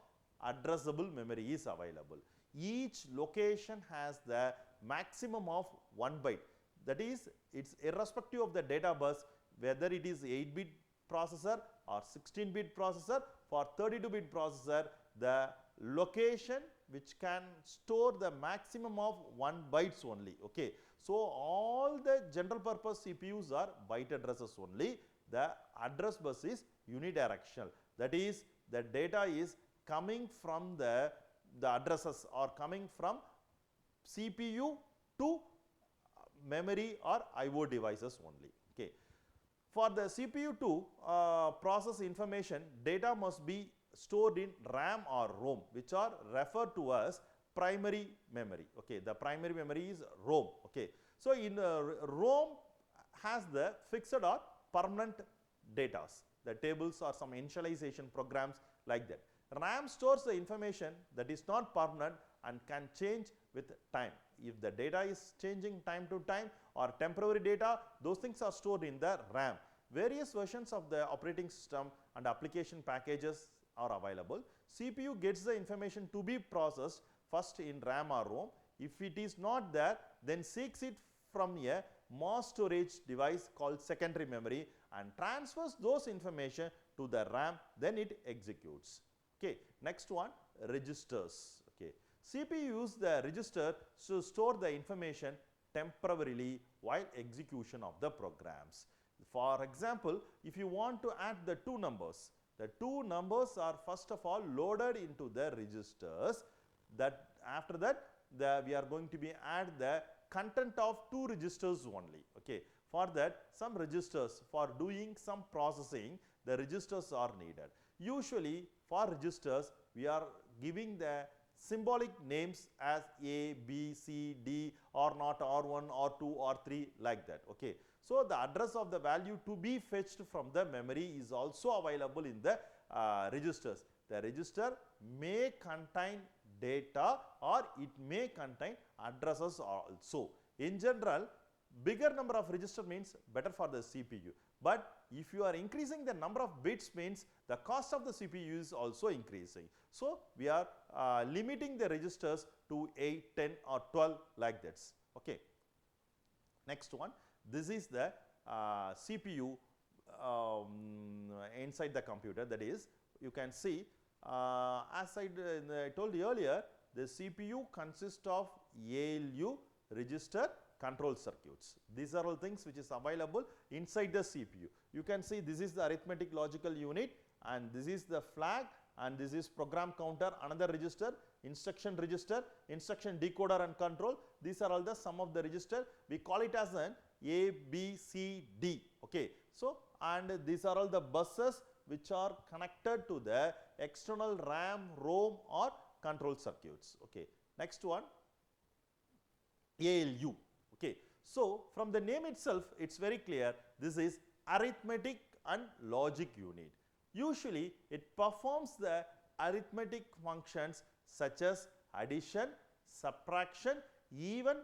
addressable memory is available. Each location has the maximum of 1 byte. That is, it is irrespective of the data bus, whether it is 8-bit processor or 16-bit processor. For 32-bit processor, the location which can store the maximum of 1 bytes only. Okay. So, all the general purpose CPUs are byte addresses only. The address bus is unidirectional. That is, the data is coming from the addresses or coming from CPU to memory or IO devices only. Okay. For the CPU to process information, data must be stored in RAM or ROM, which are referred to as primary memory. Okay. The primary memory is ROM. Okay. So, in ROM has the fixed or permanent data, the tables or some initialization programs like that. RAM stores the information that is not permanent and can change with time. If the data is changing time to time or temporary data, those things are stored in the RAM. Various versions of the operating system and application packages are available. CPU gets the information to be processed first in RAM or ROM. If it is not there, then seeks it from a mass storage device called secondary memory and transfers those information to the RAM, then it executes. Okay. Next one, registers. Okay. CPU use the register to store the information temporarily while execution of the programs. For example, if you want to add the two numbers are first of all loaded into the registers. That after that, we are going to be add the content of two registers only. Okay. For that, some registers for doing some processing, the registers are needed. Usually for registers, we are giving the symbolic names as A, B, C, D, or not R1, R2, R3 like that. Okay. So, the address of the value to be fetched from the memory is also available in the registers. The register may contain data or it may contain addresses also. In general, bigger number of register means better for the CPU, but if you are increasing the number of bits means the cost of the CPU is also increasing. So, we are limiting the registers to 8, 10 or 12 like that. Okay. Next one, this is the CPU inside the computer, that is you can see as I told you earlier, the CPU consists of ALU, register, control circuits. These are all things which is available inside the CPU. You can see this is the arithmetic logical unit and this is the flag and this is program counter, another register, instruction decoder and control. These are all the sum of the register. We call it as an A, B, C, D. Okay. So, and these are all the buses which are connected to the external RAM, ROM or control circuits. Okay. Next one, ALU. Okay. So, from the name itself, it is very clear this is arithmetic and logic unit. Usually, it performs the arithmetic functions such as addition, subtraction, even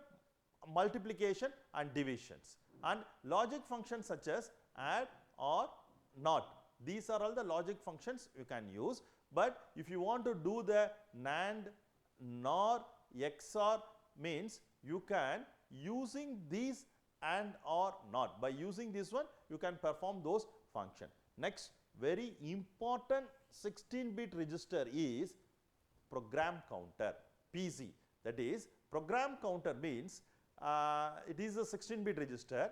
multiplication and divisions, and logic functions such as add or not. These are all the logic functions you can use, but if you want to do the NAND, NOR, XOR means you can using these and or not. By using this one, you can perform those functions. Next, very important 16-bit register is program counter, PC. That is, program counter means it is a 16-bit register.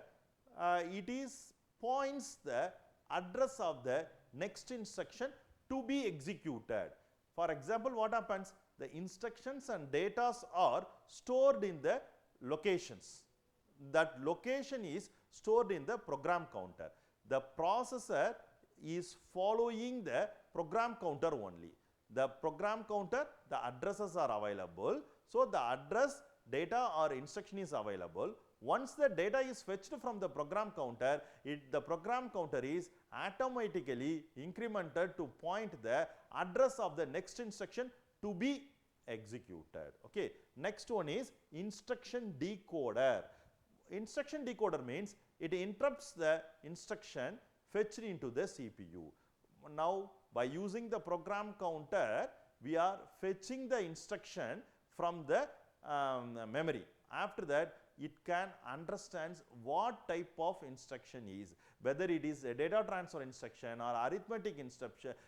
It is points the address of the next instruction to be executed. For example, what happens? The instructions and data are stored in the locations. That location is stored in the program counter. The processor is following the program counter only. The program counter, the addresses are available. So, the address, data or instruction is available. Once the data is fetched from the program counter, the program counter is automatically incremented to point the address of the next instruction to be executed. Okay. Next one is instruction decoder. Instruction decoder means it interrupts the instruction fetched into the CPU. Now, by using the program counter, we are fetching the instruction from the memory. After that, it can understand what type of instruction is, whether it is a data transfer instruction or arithmetic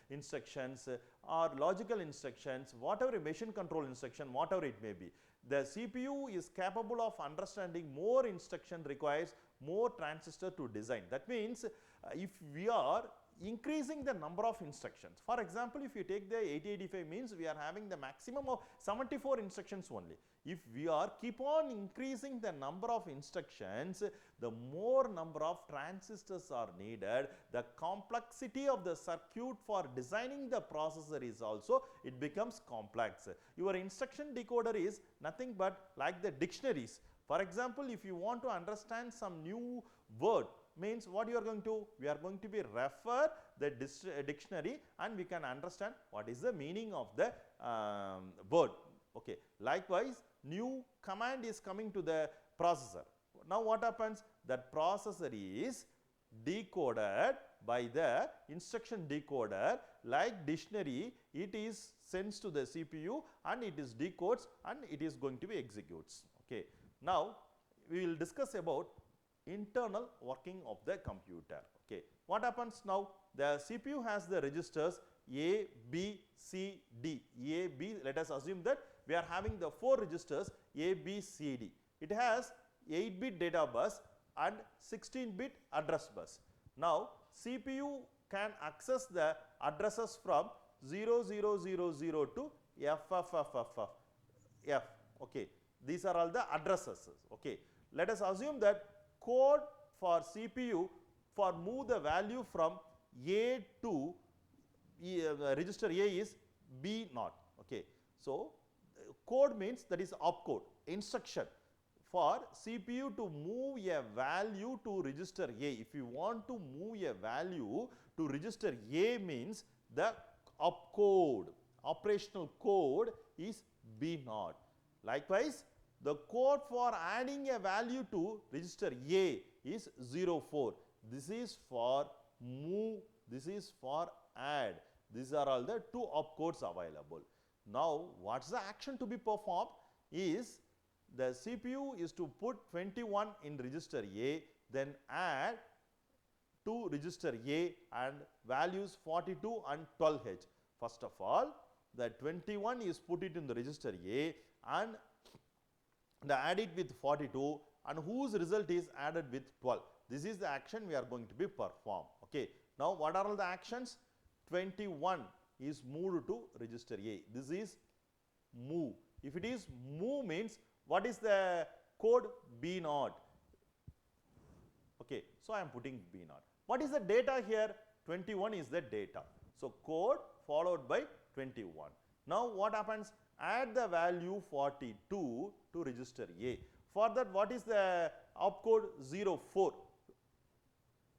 instructions or logical instructions, whatever machine control instruction, whatever it may be. the CPU is capable of understanding more instruction requires more transistor to design. That means, if we are increasing the number of instructions, for example, if you take the 8085 means we are having the maximum of 74 instructions only. If we are keep on increasing the number of instructions, the more number of transistors are needed, the complexity of the circuit for designing the processor is also, it becomes complex. Your instruction decoder is nothing but like the dictionaries. For example, if you want to understand some new word, means what you are going to? We are going to be refer the dictionary and we can understand what is the meaning of the word. Okay. Likewise, new command is coming to the processor. Now what happens? That processor is decoded by the instruction decoder, like dictionary, it is sends to the CPU and it is decodes and it is going to be executes. Okay. Now we will discuss about internal working of the computer. Okay. What happens now? The CPU has the registers A, B, C, D. A, B, let us assume that we are having the 4 registers A, B, C, D. It has 8-bit data bus and 16-bit address bus. Now CPU can access the addresses from 0000 to F. Okay. These are all the addresses. Okay. Let us assume that code for CPU for move the value from A to register A is B0. Okay. So code means that is opcode, instruction for CPU to move a value to register A. If you want to move a value to register A means the opcode, operational code is B0. Likewise, the code for adding a value to register A is 04. This is for move, this is for add. These are all the 2 opcodes available. Now, what is the action to be performed is the CPU is to put 21 in register A, then add to register A and values 42 and 12H. First of all, the 21 is put it in the register A and add it with 42 and whose result is added with 12. This is the action we are going to be performed. Okay. Now what are all the actions? 21 is moved to register A. This is move. If it is move means what is the code? B0. Okay. So I am putting B0. What is the data here? 21 is the data. So code followed by 21. Now what happens? Add the value 42 to register A. For that, what is the opcode? 04.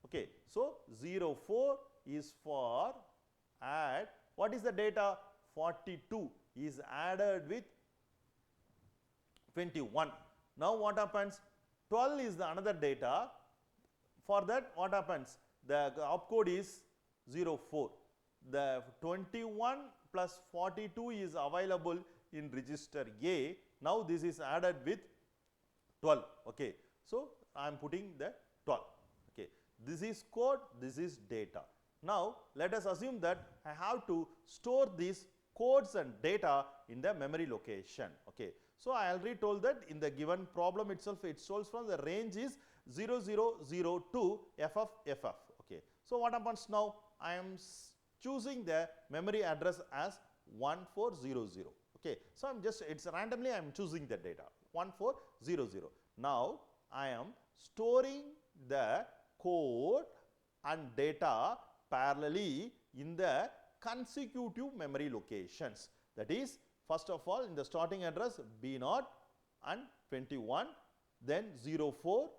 Okay. So 04 is for add. What is the data? 42 is added with 21. Now what happens? 12 is the another data. For that, what happens? The opcode is 04. The 21 plus 42 is available in register A. Now this is added with 12. Okay. So I am putting the 12. Okay. This is code, this is data. Now let us assume that I have to store these codes and data in the memory location. Okay. So I already told that in the given problem itself, it shows from the range is 0002 FF. Okay. So what happens now? I am choosing the memory address as 1400. Okay. So I am just, it's randomly I am choosing the data 1400. Now I am storing the code and data parallelly in the consecutive memory locations. That is, first of all in the starting address B0 and 21, then 04,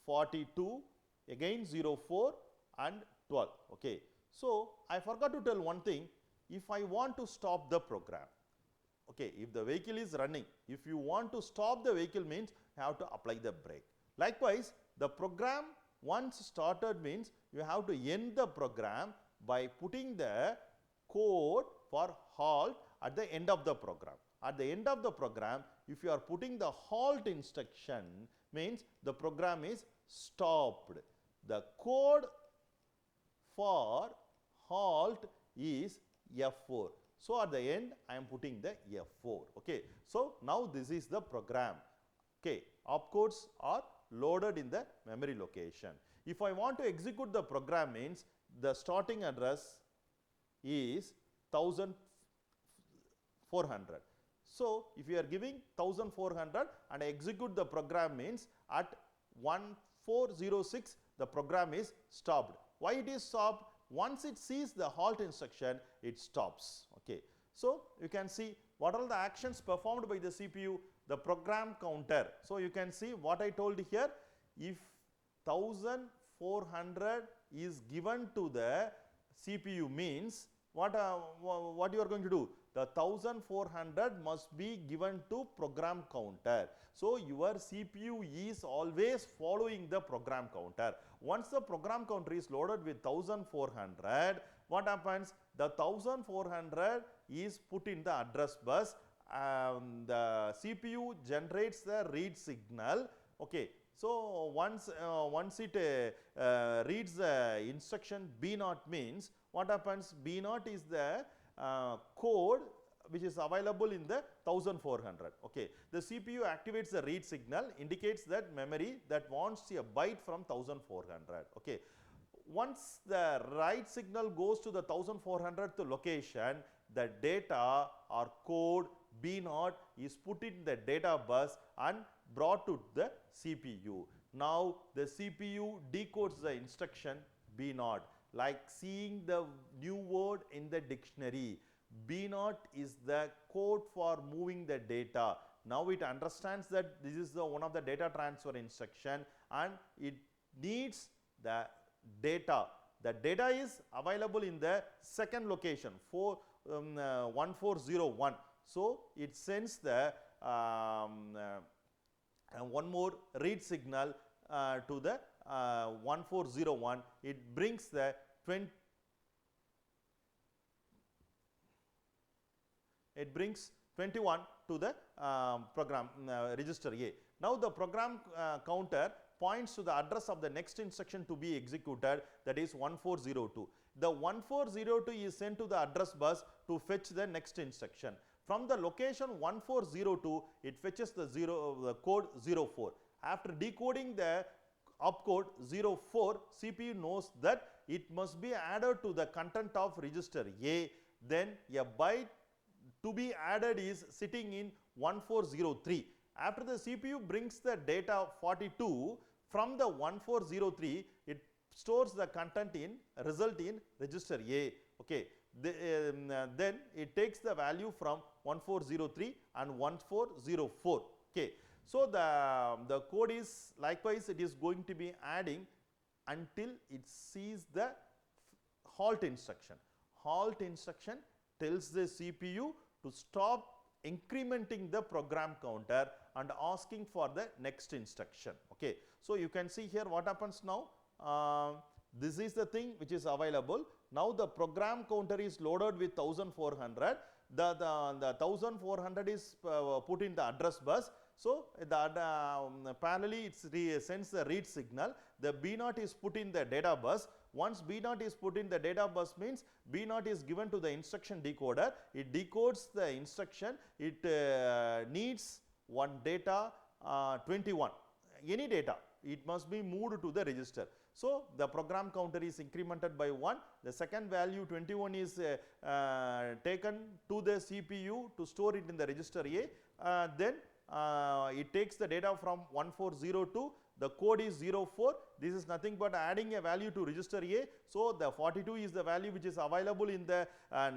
42, again 04 and 12. Okay. So I forgot to tell one thing. If I want to stop the program, okay, if the vehicle is running, if you want to stop the vehicle means you have to apply the brake. Likewise, the program once started means you have to end the program by putting the code for halt at the end of the program. At the end of the program, if you are putting the halt instruction means the program is stopped. The code for halt is F4. So, at the end I am putting the F4. Okay. So, now this is the program. Okay. Opcodes are loaded in the memory location. If I want to execute the program means the starting address is 1400. So, if you are giving 1400 and I execute the program means at 1406 the program is stopped. Why it is stopped? Once it sees the halt instruction, it stops. Okay. So, you can see what are the actions performed by the CPU, the program counter. So, you can see what I told here, if 1400 is given to the CPU means what you are going to do? The 1400 must be given to program counter. So, your CPU is always following the program counter. Once the program counter is loaded with 1400, what happens? The 1400 is put in the address bus. The CPU generates the read signal. Okay. So, once it reads the instruction B0 means what happens? B0 is the code which is available in the 1400. Okay. The CPU activates the read signal, indicates that memory that wants a byte from 1400. Okay. Once the write signal goes to the 1400th location, the data or code B0 is put in the data bus and brought to the CPU. Now, the CPU decodes the instruction B0 like seeing the new word in the dictionary. B0 is the code for moving the data. Now, it understands that this is the one of the data transfer instruction and it needs the data. The data is available in the second location 1401. So, it sends the one more read signal to the 1401. It brings the 21 to the program register A. Now, the program counter points to the address of the next instruction to be executed, that is 1402. The 1402 is sent to the address bus to fetch the next instruction. From the location 1402, it fetches the code 04. After decoding the opcode 04, CPU knows that it must be added to the content of register A. Then a byte to be added is sitting in 1403. After the CPU brings the data 42 from the 1403, it stores the content in result in register A. Okay. Then it takes the value from 1403 and 1404. Okay. So, the code is likewise it is going to be adding until it sees the halt instruction. Halt instruction tells the CPU to stop incrementing the program counter and asking for the next instruction. Okay. So, you can see here what happens now. This is the thing which is available. Now, the program counter is loaded with 1400. The 1400 is put in the address bus. So, parallelly it sends the read signal. The B0 is put in the data bus. Once B0 is put in the data bus means B0 is given to the instruction decoder. It decodes the instruction. It needs one data 21, any data. It must be moved to the register. So, the program counter is incremented by 1. The second value 21 is taken to the CPU to store it in the register A. Then it takes the data from 1402. The code is 04. This is nothing but adding a value to register A. So, the 42 is the value which is available in the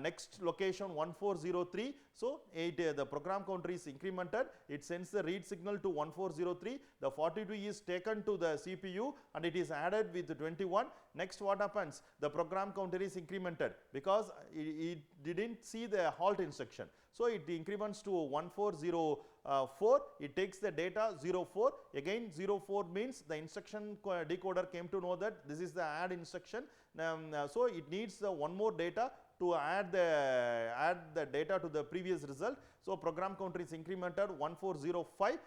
next location 1403. So, the program counter is incremented. It sends the read signal to 1403. The 42 is taken to the CPU and it is added with 21. Next what happens? The program counter is incremented because it did not see the halt instruction. So, it increments to 1404. It takes the data 04. Again 04 means the instruction decoder came to know that this is the add instruction. So, it needs one more data to add the data to the previous result. So, program counter is incremented 1405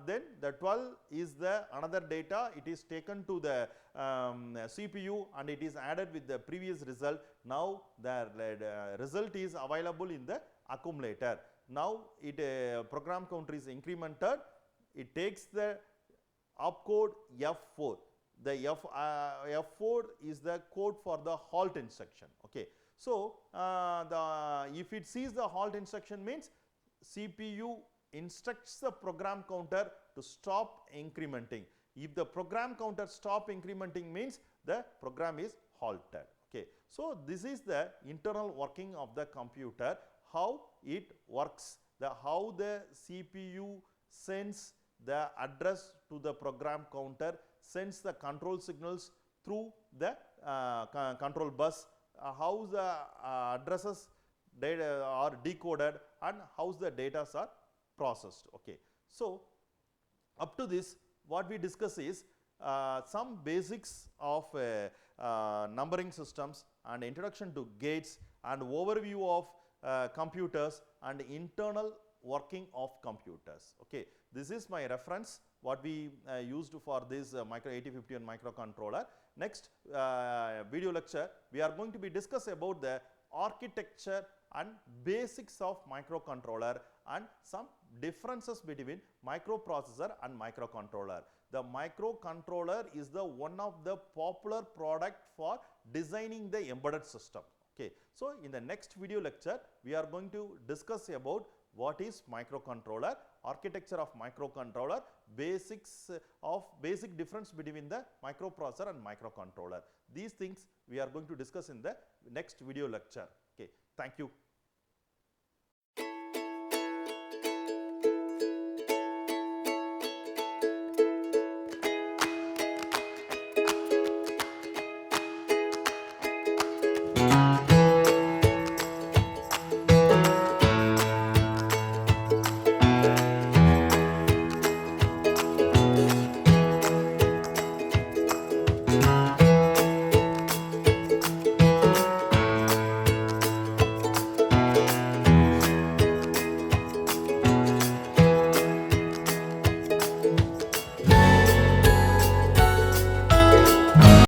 then the 12 is the another data, it is taken to the CPU and it is added with the previous result. Now the result is available in the accumulator. Now it program counter is incremented, it takes the opcode F4. The F4 is the code for the halt instruction. Okay. So, if it sees the halt instruction means CPU instructs the program counter to stop incrementing. If the program counter stop incrementing means the program is halted. Okay. So, this is the internal working of the computer, how it works, how the CPU sends the address to the program counter, sends the control signals through the control bus, how the addresses data are decoded and how the data are processed. Okay. So, up to this what we discuss is some basics of numbering systems and introduction to gates and overview of computers and internal working of computers. Okay. This is my reference what we used for this micro 8051 microcontroller. Next video lecture we are going to be discuss about the architecture and basics of microcontroller and some differences between microprocessor and microcontroller. The microcontroller is the one of the popular product for designing the embedded system. Okay. So, in the next video lecture we are going to discuss about what is microcontroller, architecture of microcontroller, basic difference between the microprocessor and microcontroller. These things we are going to discuss in the next video lecture. Okay. Thank you.